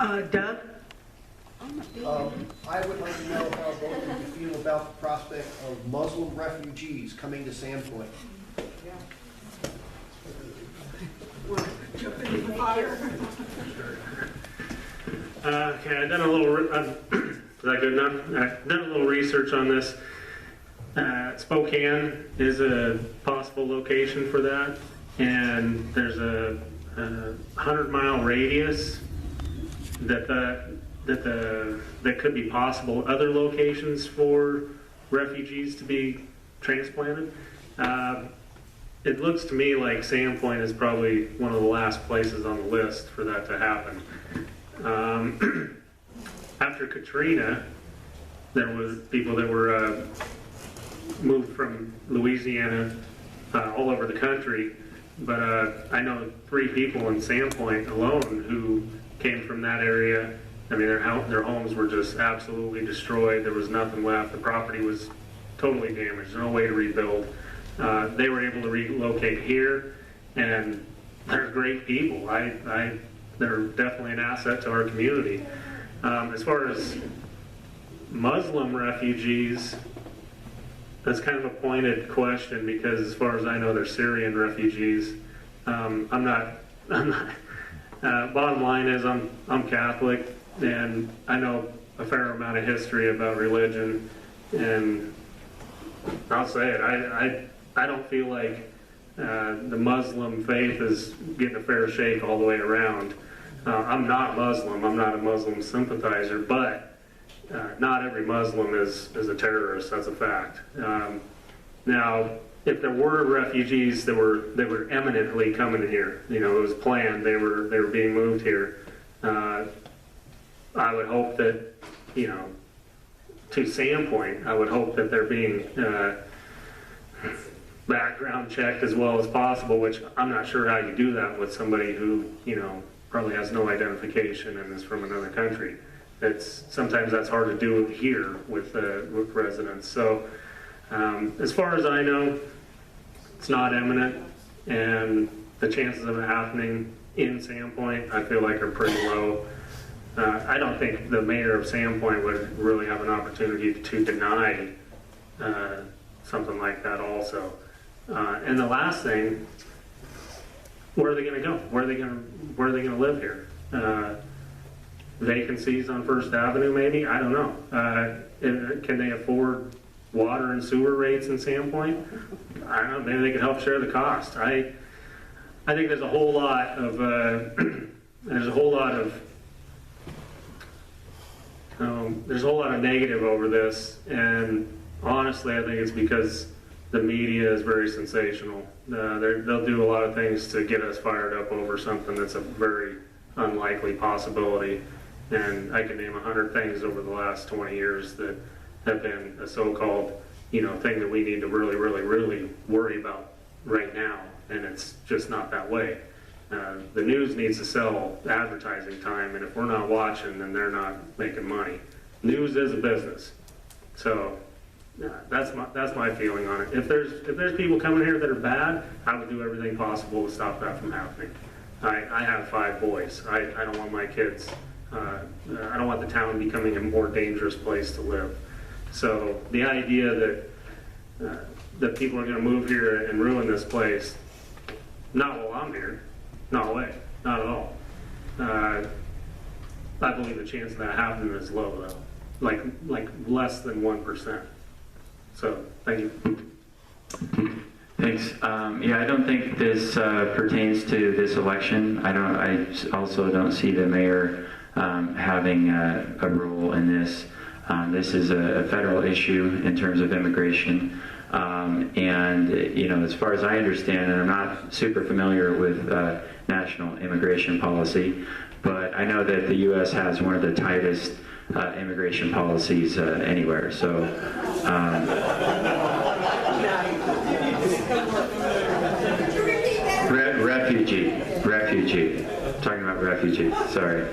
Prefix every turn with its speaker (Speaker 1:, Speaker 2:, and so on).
Speaker 1: Doug?
Speaker 2: I would like to know how both of you feel about the prospect of Muslim refugees coming to Sandpoint.
Speaker 3: Okay, I've done a little, is that good enough? I've done a little research on this. Spokane is a possible location for that, and there's a 100-mile radius that could be possible other locations for refugees to be transplanted. It looks to me like Sandpoint is probably one of the last places on the list for that to happen. After Katrina, there was people that were moved from Louisiana all over the country, but I know 3 people in Sandpoint alone who came from that area. I mean, their homes were just absolutely destroyed. There was nothing left. The property was totally damaged. There's no way to rebuild. They were able to relocate here, and they're great people. They're definitely an asset to our community. As far as Muslim refugees, that's kind of a pointed question because, as far as I know, they're Syrian refugees. I'm not. Bottom line is, I'm Catholic, and I know a fair amount of history about religion, and I'll say it. I don't feel like the Muslim faith is getting a fair shake all the way around. I'm not Muslim. I'm not a Muslim sympathizer, but not every Muslim is a terrorist. That's a fact. Now, if there were refugees that were eminently coming here, it was planned. They were being moved here. I would hope that, to Sandpoint, I would hope that they're being background checked as well as possible, which I'm not sure how you do that with somebody who, probably has no identification and is from another country. Sometimes that's hard to do here with residents. So as far as I know, it's not imminent, and the chances of it happening in Sandpoint, I feel like, are pretty low. I don't think the mayor of Sandpoint would really have an opportunity to deny something like that also. And the last thing, where are they going to go? Where are they going to live here? Vacancies on First Avenue, maybe? I don't know. Can they afford water and sewer rates in Sandpoint? I don't know. Maybe they could help share the cost. I think there's a whole lot of negative over this, and honestly, I think it's because the media is very sensational. They'll do a lot of things to get us fired up over something that's a very unlikely possibility. And I can name 100 things over the last 20 years that have been a so-called, thing that we need to really, really, really worry about right now. And it's just not that way. The news needs to sell advertising time, and if we're not watching, then they're not making money. News is a business. So that's my feeling on it. If there's people coming here that are bad, I would do everything possible to stop that from happening. I have 5 boys. I don't want my kids. I don't want the town becoming a more dangerous place to live. So the idea that people are going to move here and ruin this place, not while I'm here, no way, not at all. I believe the chance of that happening is low, though, like less than 1%. So thank you.
Speaker 4: Thanks. Yeah, I don't think this pertains to this election. I also don't see the mayor having a role in this. This is a federal issue in terms of immigration. And, as far as I understand, and I'm not super familiar with national immigration policy, but I know that the U.S. has one of the tightest immigration policies anywhere. So, refugee. Talking about refugees. Sorry.